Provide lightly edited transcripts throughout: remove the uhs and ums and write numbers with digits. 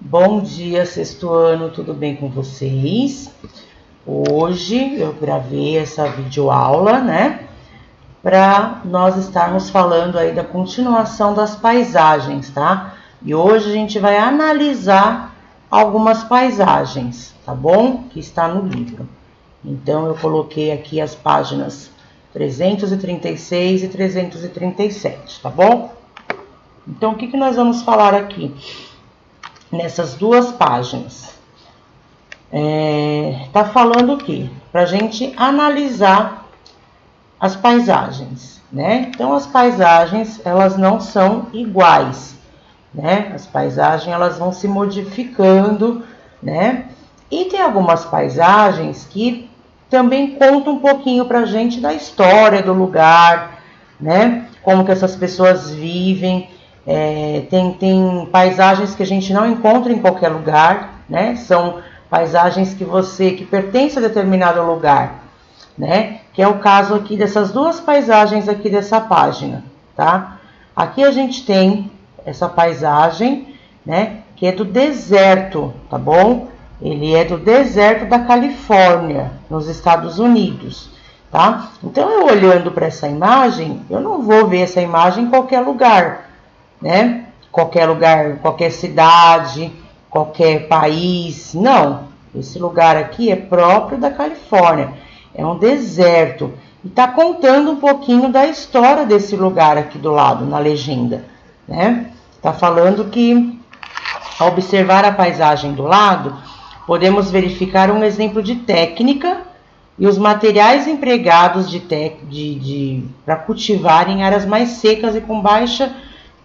Bom dia, sexto ano, tudo bem com vocês? Hoje eu gravei essa videoaula, né? Para nós estarmos falando aí da continuação das paisagens, tá? E hoje a gente vai analisar algumas paisagens, tá bom? Que está no livro. Então eu coloquei aqui as páginas 336 e 337, tá bom? Então o que nós vamos falar aqui? Nessas duas páginas. Tá falando o quê? Pra gente analisar as paisagens, né? Então, as paisagens, elas não são iguais, né? As paisagens, elas vão se modificando, né? E tem algumas paisagens que também contam um pouquinho pra gente da história do lugar, né? Como que essas pessoas vivem. Tem paisagens que a gente não encontra em qualquer lugar, né? São paisagens que pertencem a determinado lugar, né? Que é o caso aqui dessas duas paisagens aqui dessa página, tá? Aqui a gente tem essa paisagem, né? Que é do deserto, tá bom? Ele é do deserto da Califórnia, nos Estados Unidos, tá? Então, eu olhando para essa imagem, eu não vou ver essa imagem em qualquer lugar, né? Qualquer lugar, qualquer cidade, qualquer país, não. Esse lugar aqui é próprio da Califórnia, é um deserto. E tá contando um pouquinho da história desse lugar aqui do lado, na legenda, né? Tá falando que, ao observar a paisagem do lado, podemos verificar um exemplo de técnica e os materiais empregados para cultivar em áreas mais secas e com baixa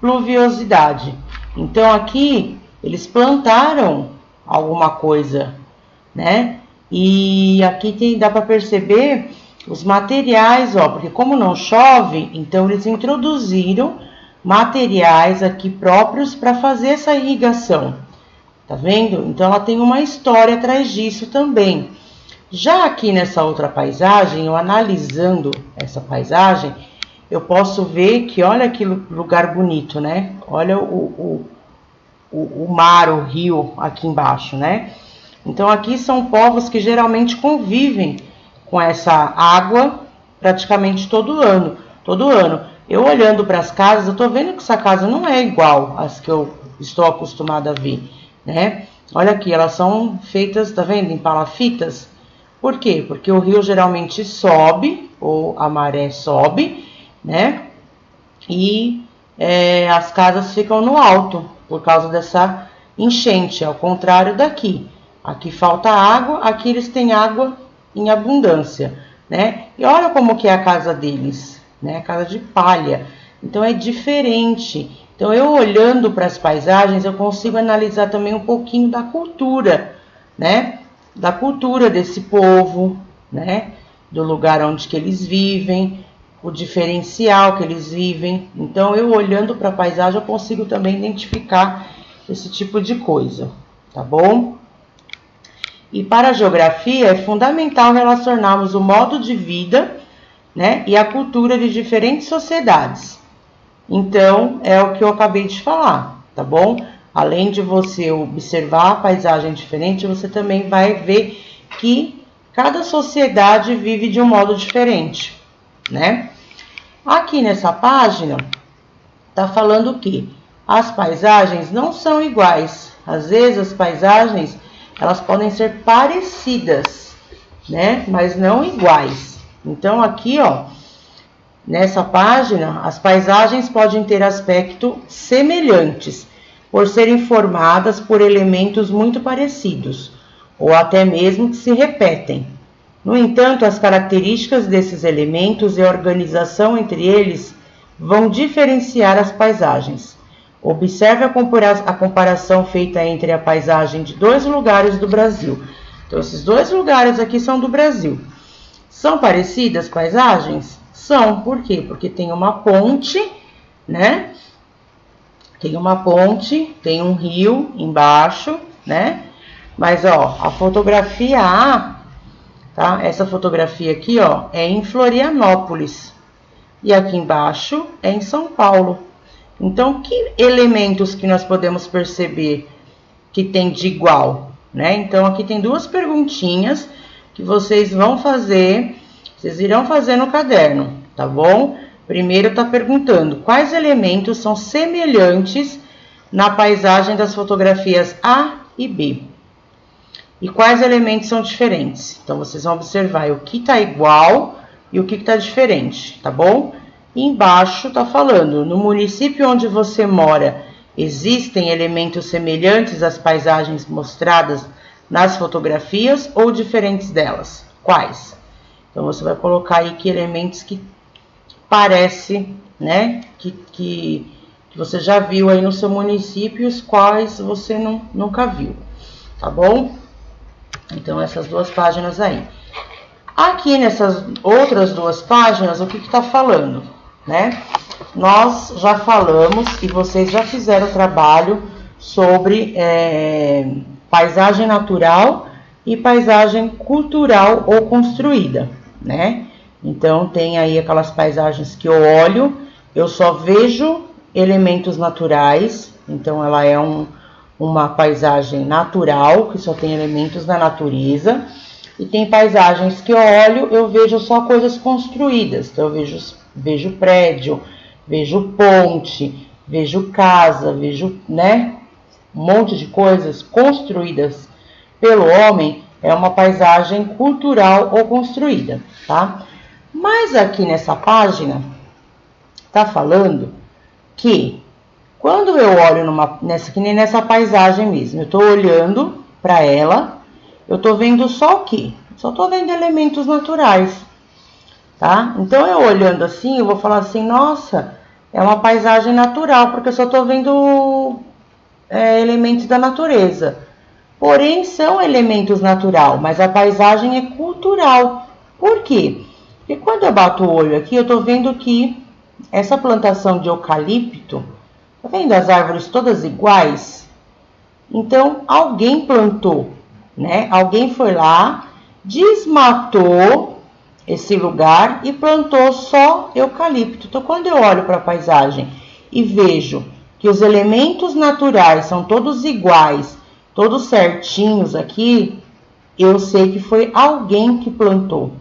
pluviosidade. Então aqui eles plantaram alguma coisa, né? E aqui dá para perceber os materiais, ó, porque como não chove, então eles introduziram materiais aqui próprios para fazer essa irrigação. Tá vendo? Então ela tem uma história atrás disso também. Já aqui nessa outra paisagem, eu analisando essa paisagem, eu posso ver que olha que lugar bonito, né? Olha o mar, o rio aqui embaixo, né? Então aqui são povos que geralmente convivem com essa água praticamente todo ano. Todo ano. Eu olhando para as casas, eu tô vendo que essa casa não é igual às que eu estou acostumada a ver, né? Olha aqui, elas são feitas, tá vendo, em palafitas. Por quê? Porque o rio geralmente sobe, ou a maré sobe, né? E as casas ficam no alto por causa dessa enchente, ao contrário daqui. Aqui falta água, aqui eles têm água em abundância, né? E olha como que é a casa deles, né? Casa de palha. Então é diferente. Então eu olhando para as paisagens, eu consigo analisar também um pouquinho da cultura, né? Da cultura desse povo, né? Do lugar onde que eles vivem, o diferencial que eles vivem. Então, eu olhando para a paisagem, eu consigo também identificar esse tipo de coisa, tá bom? E para a geografia, é fundamental relacionarmos o modo de vida, né, e a cultura de diferentes sociedades. Então, é o que eu acabei de falar, tá bom? Além de você observar a paisagem diferente, você também vai ver que cada sociedade vive de um modo diferente, né? Aqui nessa página, tá falando que as paisagens não são iguais. Às vezes as paisagens, elas podem ser parecidas, né? Mas não iguais. Então aqui, ó, nessa página, as paisagens podem ter aspecto semelhantes, por serem formadas por elementos muito parecidos, ou até mesmo que se repetem. No entanto, as características desses elementos e a organização entre eles vão diferenciar as paisagens. Observe a comparação feita entre a paisagem de dois lugares do Brasil. Então, esses dois lugares aqui são do Brasil. São parecidas as paisagens? São. Por quê? Porque tem uma ponte, né? Tem uma ponte, tem um rio embaixo, né? Mas, ó, a fotografia A, tá? Essa fotografia aqui, ó, é em Florianópolis. E aqui embaixo é em São Paulo. Então, que elementos que nós podemos perceber que tem de igual, né? Então, aqui tem duas perguntinhas que vocês vão fazer, vocês irão fazer no caderno, tá bom? Primeiro tá perguntando quais elementos são semelhantes na paisagem das fotografias A e B. E quais elementos são diferentes? Então, vocês vão observar o que tá igual e o que tá diferente, tá bom? E embaixo tá falando, no município onde você mora, existem elementos semelhantes às paisagens mostradas nas fotografias ou diferentes delas? Quais? Então, você vai colocar aí que elementos que parece, né, que você já viu aí no seu município, os quais você nunca viu, tá bom? Então, essas duas páginas aí. Aqui nessas outras duas páginas, o que está falando, né? Nós já falamos e vocês já fizeram o trabalho sobre paisagem natural e paisagem cultural ou construída, né? Então, tem aí aquelas paisagens que eu olho, eu só vejo elementos naturais, então ela é uma paisagem natural, que só tem elementos da natureza, e tem paisagens que eu olho, eu vejo só coisas construídas, então eu vejo prédio, vejo ponte, vejo casa, vejo, né, um monte de coisas construídas pelo homem, é uma paisagem cultural ou construída, tá? Mas aqui nessa página, tá falando que quando eu olho que nem nessa paisagem mesmo, eu tô olhando para ela, eu tô vendo só o quê? Só tô vendo elementos naturais, tá? Então, eu olhando assim, eu vou falar assim, nossa, é uma paisagem natural, porque eu só tô vendo elementos da natureza. Porém, são elementos naturais, mas a paisagem é cultural. Por quê? Porque quando eu bato o olho aqui, eu tô vendo que essa plantação de eucalipto, tá vendo as árvores todas iguais? Então, alguém plantou, né? Alguém foi lá, desmatou esse lugar e plantou só eucalipto. Então, quando eu olho para a paisagem e vejo que os elementos naturais são todos iguais, todos certinhos aqui, eu sei que foi alguém que plantou.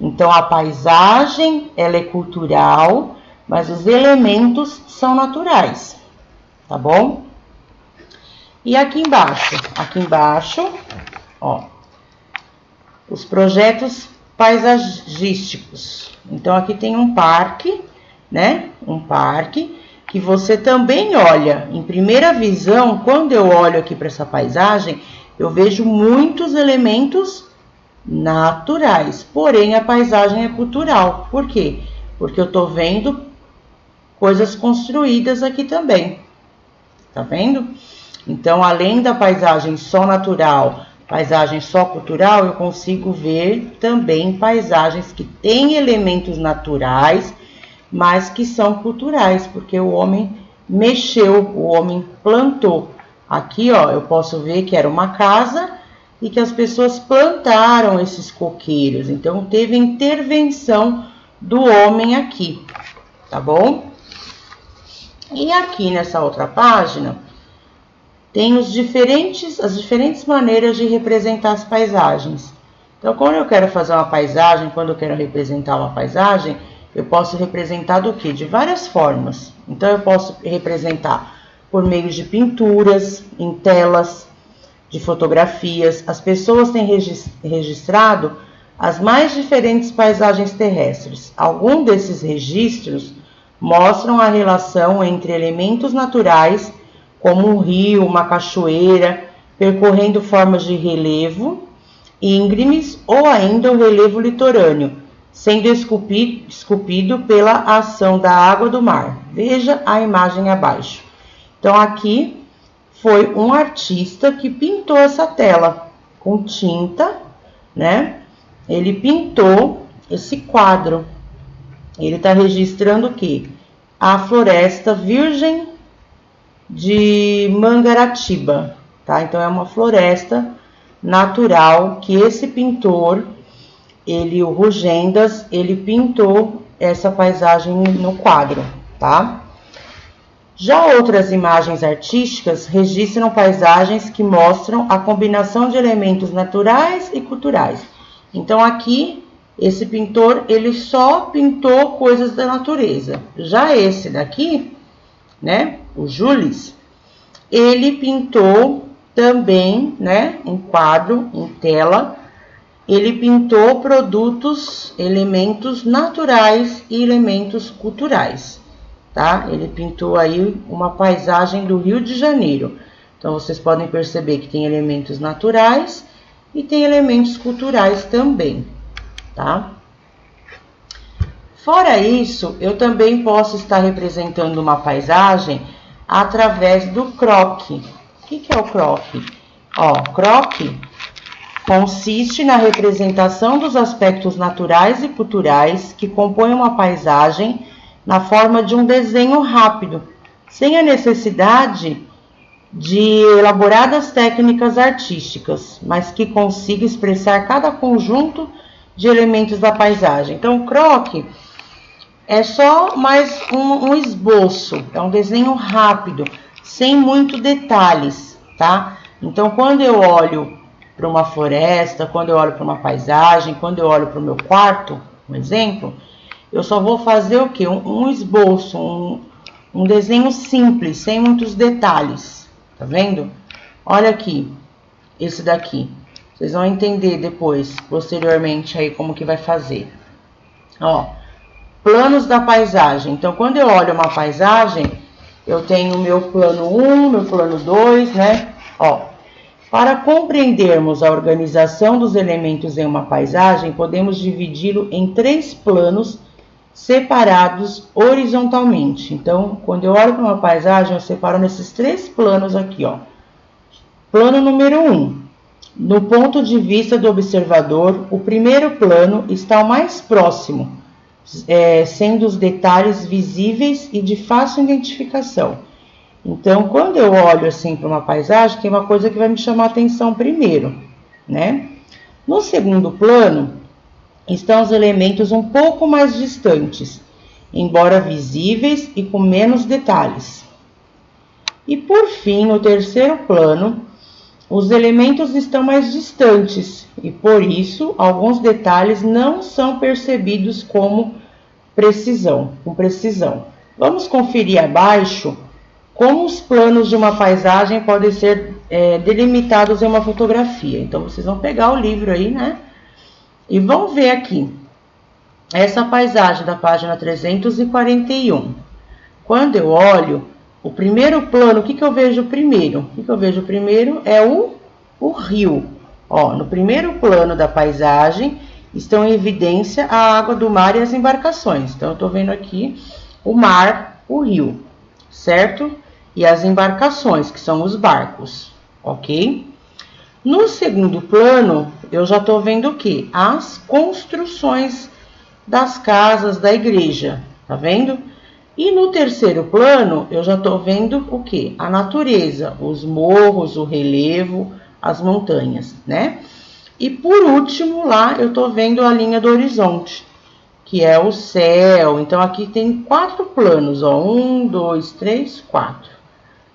Então, a paisagem, ela é cultural, mas os elementos são naturais, tá bom? E aqui embaixo, ó, os projetos paisagísticos. Então, aqui tem um parque, né? Um parque que você também olha em primeira visão. Quando eu olho aqui para essa paisagem, eu vejo muitos elementos naturais, porém a paisagem é cultural. Por quê? Porque eu tô vendo coisas construídas aqui também, tá vendo? Então, além da paisagem só natural, paisagem só cultural, eu consigo ver também paisagens que têm elementos naturais, mas que são culturais, porque o homem mexeu, o homem plantou. Aqui, ó, eu posso ver que era uma casa e que as pessoas plantaram esses coqueiros. Então, teve intervenção do homem aqui, tá bom? E aqui nessa outra página, tem as diferentes maneiras de representar as paisagens. Então, quando eu quero fazer uma paisagem, quando eu quero representar uma paisagem, eu posso representar do quê? De várias formas. Então, eu posso representar por meio de pinturas, em telas, de fotografias. As pessoas têm registrado as mais diferentes paisagens terrestres. Alguns desses registros mostram a relação entre elementos naturais, como um rio, uma cachoeira, percorrendo formas de relevo íngremes ou ainda o relevo litorâneo, sendo esculpido pela ação da água do mar. Veja a imagem abaixo. Então, aqui foi um artista que pintou essa tela com tinta, né? Ele pintou esse quadro. Ele está registrando o quê? A floresta virgem de Mangaratiba, tá? Então, é uma floresta natural que esse pintor, o Rugendas, ele pintou essa paisagem no quadro, tá? Já outras imagens artísticas registram paisagens que mostram a combinação de elementos naturais e culturais. Então aqui, esse pintor, ele só pintou coisas da natureza. Já esse daqui, né, o Jules, ele pintou também, né, em quadro, em tela, ele pintou produtos, elementos naturais e elementos culturais, tá? Ele pintou aí uma paisagem do Rio de Janeiro. Então, vocês podem perceber que tem elementos naturais e tem elementos culturais também, tá? Fora isso, eu também posso estar representando uma paisagem através do croquis. O que é o croquis? Ó, croquis consiste na representação dos aspectos naturais e culturais que compõem uma paisagem na forma de um desenho rápido, sem a necessidade de elaboradas técnicas artísticas, mas que consiga expressar cada conjunto de elementos da paisagem. Então, o croquis é só mais um esboço, é um desenho rápido, sem muitos detalhes, tá? Então, quando eu olho para uma floresta, quando eu olho para uma paisagem, quando eu olho para o meu quarto, um exemplo, eu só vou fazer o quê? Um esboço, um desenho simples, sem muitos detalhes, tá vendo? Olha aqui, esse daqui. Vocês vão entender depois, posteriormente, aí como que vai fazer. Ó, planos da paisagem. Então, quando eu olho uma paisagem, eu tenho o meu plano 1, meu plano 2, né? Ó, para compreendermos a organização dos elementos em uma paisagem, podemos dividi-lo em 3 planos separados horizontalmente. Então, quando eu olho para uma paisagem, eu separo nesses 3 planos aqui, ó. Plano número 1. No ponto de vista do observador, o primeiro plano está o mais próximo, sendo os detalhes visíveis e de fácil identificação. Então, quando eu olho assim para uma paisagem, tem uma coisa que vai me chamar a atenção primeiro, né? No segundo plano, estão os elementos um pouco mais distantes, embora visíveis e com menos detalhes. E por fim, no terceiro plano, os elementos estão mais distantes e, por isso, alguns detalhes não são percebidos com precisão. Vamos conferir abaixo como os planos de uma paisagem podem ser delimitados em uma fotografia. Então, vocês vão pegar o livro aí, né? E vão ver aqui essa paisagem da página 341. Quando eu olho o primeiro plano, o que eu vejo primeiro? O que eu vejo primeiro é o rio. Ó, no primeiro plano da paisagem estão em evidência a água do mar e as embarcações. Então, eu estou vendo aqui o mar, o rio, certo? E as embarcações, que são os barcos, ok? No segundo plano, eu já estou vendo o quê? As construções das casas da igreja, tá vendo? E no terceiro plano, eu já estou vendo o quê? A natureza, os morros, o relevo, as montanhas, né? E por último, lá eu estou vendo a linha do horizonte, que é o céu. Então, aqui tem 4 planos, ó. 1, 2, 3, 4.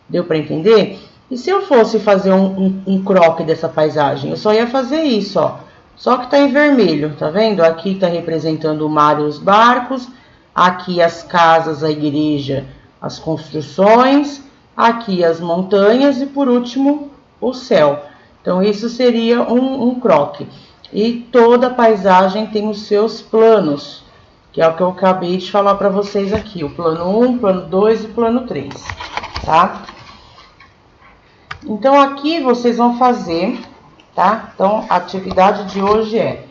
Deu para entender? E se eu fosse fazer um croquis dessa paisagem, eu só ia fazer isso, ó. Só que tá em vermelho, tá vendo? Aqui tá representando o mar e os barcos. Aqui as casas, a igreja, as construções. Aqui as montanhas e por último o céu. Então isso seria um croquis. E toda paisagem tem os seus planos, que é o que eu acabei de falar para vocês aqui. O plano 1, plano 2 e plano 3, tá? Então aqui vocês vão fazer, tá? Então a atividade de hoje é,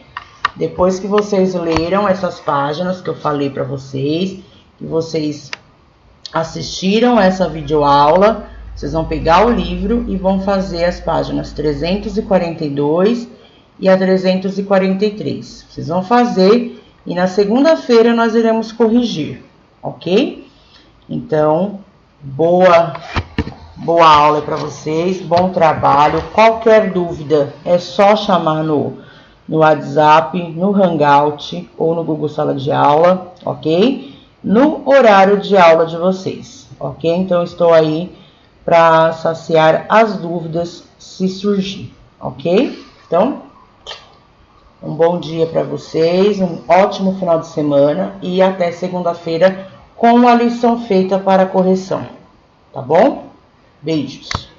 depois que vocês leram essas páginas que eu falei para vocês, que vocês assistiram essa videoaula, vocês vão pegar o livro e vão fazer as páginas 342 e a 343. Vocês vão fazer e na segunda-feira nós iremos corrigir, ok? Então, boa aula para vocês, bom trabalho. Qualquer dúvida é só chamar no WhatsApp, no Hangout ou no Google Sala de Aula, ok? No horário de aula de vocês, ok? Então, estou aí para saciar as dúvidas se surgir, ok? Então, um bom dia para vocês, um ótimo final de semana e até segunda-feira com a lição feita para correção, tá bom? Beijos!